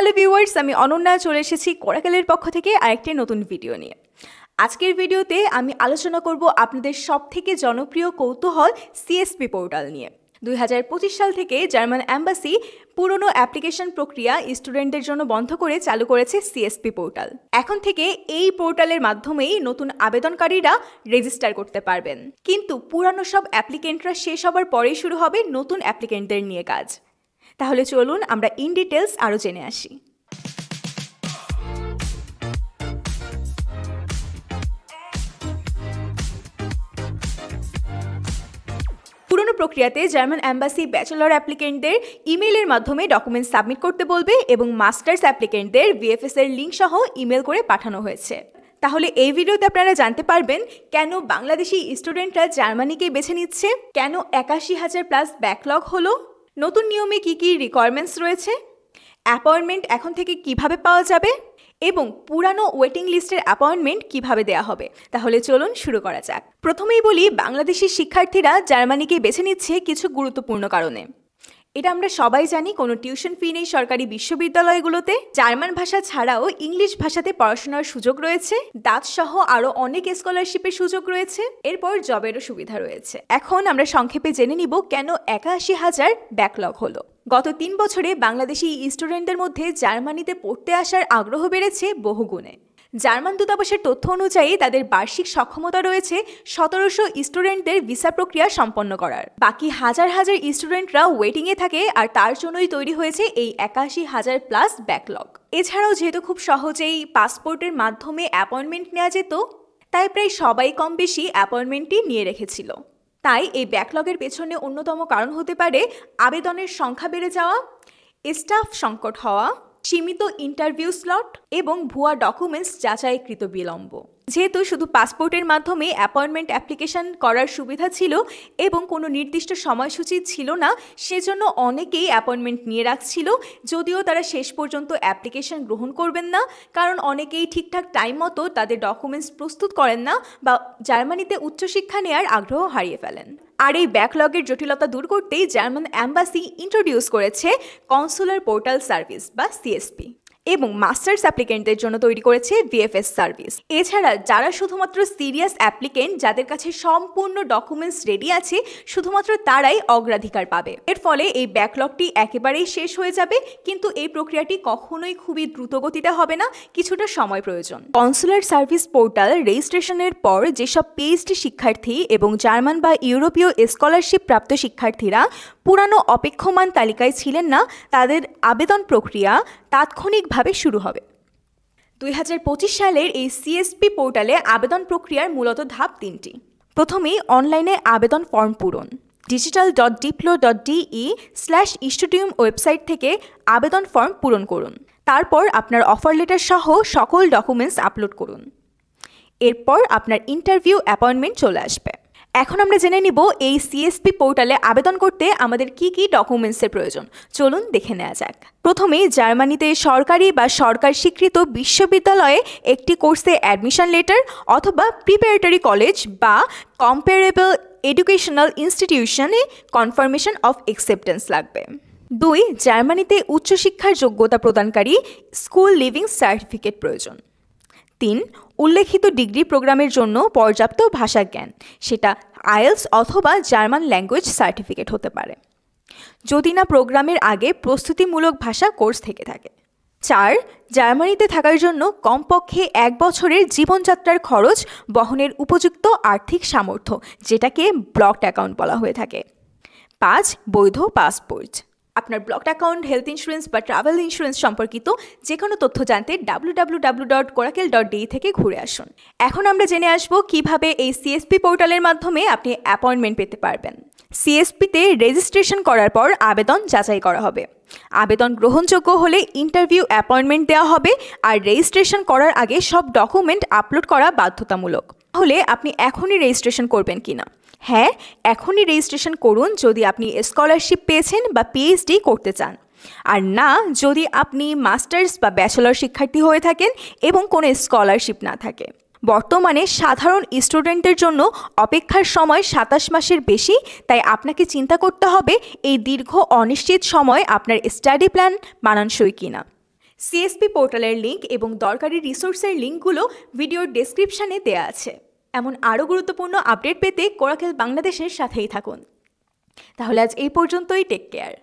Hello viewers, আমি অনন্যা চলে এসেছি কোরাকেলের পক্ষ থেকে আরেকটি নতুন ভিডিও নিয়ে। আজকের ভিডিওতে আমি আলোচনা করব আপনাদের সবথেকে জনপ্রিয় কৌতূহল সিএসপি পোর্টাল নিয়ে। 2025 সাল থেকে জার্মান অ্যাম্বাসি পুরনো অ্যাপ্লিকেশন প্রক্রিয়া স্টুডেন্টদের জন্য বন্ধ করে চালু করেছে সিএসপি পোর্টাল। এখন থেকে এই পোর্টালের মাধ্যমেই নতুন আবেদনকারীরা রেজিস্টার করতে পারবেন, কিন্তু পুরানো সব অ্যাপ্লিকেন্টরা শেষ হবার পরেই শুরু হবে নতুন অ্যাপ্লিকেন্টদের নিয়ে কাজ। তাহলে চলুন আমরা ইন ডিটেলস আরও জেনে আসি। পুরনো প্রক্রিয়াতে জার্মান অ্যাম্বাসি ব্যাচেলর অ্যাপ্লিকেন্টদের ইমেইলের মাধ্যমে ডকুমেন্ট সাবমিট করতে বলবে এবং মাস্টার্স অ্যাপ্লিকেন্টদের VFS এর লিঙ্ক সহ ইমেল করে পাঠানো হয়েছে। তাহলে এই ভিডিওতে আপনারা জানতে পারবেন কেন বাংলাদেশি স্টুডেন্টরা জার্মানিকে বেছে নিচ্ছে, কেন ৮১,০০০+ ব্যাকলগ হলো, নতুন নিয়মে কী কী রিকোয়ারমেন্টস রয়েছে, অ্যাপয়েন্টমেন্ট এখন থেকে কিভাবে পাওয়া যাবে এবং পুরানো ওয়েটিং লিস্টের অ্যাপয়েন্টমেন্ট কিভাবে দেওয়া হবে। তাহলে চলুন শুরু করা যাক। প্রথমেই বলি, বাংলাদেশি শিক্ষার্থীরা জার্মানিকে বেছে নিচ্ছে কিছু গুরুত্বপূর্ণ কারণে। এটা আমরা সবাই জানি, কোনো টিউশন ফি নেই সরকারি বিশ্ববিদ্যালয়গুলোতে, জার্মান ভাষা ছাড়াও ইংলিশ ভাষাতে পড়াশোনার সুযোগ রয়েছে, ডাচ সহ আরও অনেক স্কলারশিপের সুযোগ রয়েছে, এরপর জবেরও সুবিধা রয়েছে। এখন আমরা সংক্ষেপে জেনে নিব কেন ৮১,০০০ ব্যাকলগ হলো। গত ৩ বছরে বাংলাদেশি স্টুডেন্টদের মধ্যে জার্মানিতে পড়তে আসার আগ্রহ বেড়েছে বহুগুণে। জার্মান দূতাবাসের তথ্য অনুযায়ী তাদের বার্ষিক সক্ষমতা রয়েছে ১৭০০ স্টুডেন্টদের ভিসা প্রক্রিয়া সম্পন্ন করার। বাকি হাজার হাজার স্টুডেন্টরা ওয়েটিংয়ে থাকে, আর তার জন্যই তৈরি হয়েছে এই ৮১,০০০+ ব্যাকলগ। এছাড়াও যেহেতু খুব সহজেই পাসপোর্টের মাধ্যমে অ্যাপয়েন্টমেন্ট নেওয়া যেত, তাই প্রায় সবাই কম বেশি অ্যাপয়েন্টমেন্টই নিয়ে রেখেছিল। তাই এই ব্যাকলগের পেছনে অন্যতম কারণ হতে পারে আবেদনের সংখ্যা বেড়ে যাওয়া, স্টাফ সংকট হওয়া, সীমিত ইন্টারভিউ স্লট এবং ভুয়া ডকুমেন্টস যাচাইকৃত বিলম্ব। যেহেতু শুধু পাসপোর্টের মাধ্যমে অ্যাপয়েন্টমেন্ট অ্যাপ্লিকেশন করার সুবিধা ছিল এবং কোনো নির্দিষ্ট সময়সূচি ছিল না, সেজন্য অনেকেই অ্যাপয়েন্টমেন্ট নিয়ে রাখছিল, যদিও তারা শেষ পর্যন্ত অ্যাপ্লিকেশন গ্রহণ করবেন না, কারণ অনেকেই ঠিকঠাক টাইম মতো তাদের ডকুমেন্টস প্রস্তুত করেন না বা জার্মানিতে উচ্চশিক্ষা নেওয়ার আগ্রহ হারিয়ে ফেলেন। আর এই ব্যাকলগের জটিলতা দূর করতেই জার্মান অ্যাম্বাসি ইন্ট্রোডিউস করেছে কনসুলার পোর্টাল সার্ভিস বা সিএসপি এবং মাস্টার্স অ্যাপ্লিকেন্টদের জন্য তৈরি করেছে VFS সার্ভিস। এছাড়া যারা শুধুমাত্র সিরিয়াস অ্যাপ্লিকেন্ট, যাদের কাছে সম্পূর্ণ ডকুমেন্টস রেডি আছে, শুধুমাত্র তারাই অগ্রাধিকার পাবে। এর ফলে এই ব্যাকলগটি একেবারেই শেষ হয়ে যাবে, কিন্তু এই প্রক্রিয়াটি কখনোই খুবই দ্রুত গতিতে হবে না, কিছুটা সময় প্রয়োজন। কনসুলার সার্ভিস পোর্টাল রেজিস্ট্রেশনের পর যেসব PhD শিক্ষার্থী এবং জার্মান বা ইউরোপীয় স্কলারশিপ প্রাপ্ত শিক্ষার্থীরা পুরানো অপেক্ষমান তালিকায় ছিলেন না, তাদের আবেদন প্রক্রিয়া তাৎক্ষণিকভাবে শুরু হবে। 2025 সালের এই সিএসপি পোর্টালে আবেদন প্রক্রিয়ার মূলত ধাপ 3টি। প্রথমেই অনলাইনে আবেদন ফর্ম পূরণ। digital.diplo.de/studium ওয়েবসাইট থেকে আবেদন ফর্ম পূরণ করুন। তারপর আপনার অফার লেটার সহ সকল ডকুমেন্টস আপলোড করুন। এরপর আপনার ইন্টারভিউ অ্যাপয়েন্টমেন্ট চলে আসবে। এখন আমরা জেনে নিব এই সিএসপি পোর্টালে আবেদন করতে আমাদের কি কি ডকুমেন্টসের প্রয়োজন। চলুন দেখে নেওয়া যাক। প্রথমে জার্মানিতে সরকারি বা সরকার স্বীকৃত বিশ্ববিদ্যালয়ে একটি কোর্সে অ্যাডমিশন লেটার অথবা প্রিপারেটরি কলেজ বা কম্পারেবল এডুকেশনাল ইনস্টিটিউশনে কনফার্মেশন অফ অ্যাকসেপ্টেন্স লাগবে। 2. জার্মানিতে উচ্চশিক্ষার যোগ্যতা প্রদানকারী স্কুল লিভিং সার্টিফিকেট প্রয়োজন। 3. উল্লেখিত ডিগ্রি প্রোগ্রামের জন্য পর্যাপ্ত ভাষা জ্ঞান, সেটা IELTS অথবা জার্মান ল্যাঙ্গুয়েজ সার্টিফিকেট হতে পারে, যদি না প্রোগ্রামের আগে প্রস্তুতিমূলক ভাষা কোর্স থেকে থাকে। 4. জার্মানিতে থাকার জন্য কমপক্ষে 1 বছরের জীবনযাত্রার খরচ বহনের উপযুক্ত আর্থিক সামর্থ্য, যেটাকে ব্লকড অ্যাকাউন্ট বলা হয়ে থাকে। 5. বৈধ পাসপোর্ট। আপনার ব্লকড অ্যাকাউন্ট, হেলথ ইন্স্যুরেন্স বা ট্রাভেল ইন্স্যুরেন্স সম্পর্কিত যে কোনো তথ্য জানতে www.corakel.de থেকে ঘুরে আসুন। এখন আমরা জেনে আসব কিভাবে এই সিএসপি পোর্টালের মাধ্যমে আপনি অ্যাপয়েন্টমেন্ট পেতে পারবেন। সিএসপিতে রেজিস্ট্রেশন করার পর আবেদন যাচাই করা হবে। আবেদন গ্রহণযোগ্য হলে ইন্টারভিউ অ্যাপয়েন্টমেন্ট দেওয়া হবে, আর রেজিস্ট্রেশন করার আগে সব ডকুমেন্ট আপলোড করা বাধ্যতামূলক। তাহলে আপনি এখনই রেজিস্ট্রেশন করবেন কিনা? হ্যাঁ, এখনই রেজিস্ট্রেশন করুন যদি আপনি স্কলারশিপ পেয়েছেন বা PhD করতে চান, আর না যদি আপনি মাস্টার্স বা ব্যাচেলর শিক্ষার্থী হয়ে থাকেন এবং কোনো স্কলারশিপ না থাকে। বর্তমানে সাধারণ স্টুডেন্টদের জন্য অপেক্ষার সময় 27 মাসের বেশি, তাই আপনাকে চিন্তা করতে হবে এই দীর্ঘ অনিশ্চিত সময় আপনার স্টাডি প্ল্যান মানানসই কিনা। সিএসপি পোর্টালের লিঙ্ক এবং দরকারি রিসোর্সের লিঙ্কগুলো ভিডিওর ডেসক্রিপশনে দেওয়া আছে। এমন আরও গুরুত্বপূর্ণ আপডেট পেতে কোরাকেল বাংলাদেশের সাথেই থাকুন। তাহলে আজ এই পর্যন্তই, টেক কেয়ার।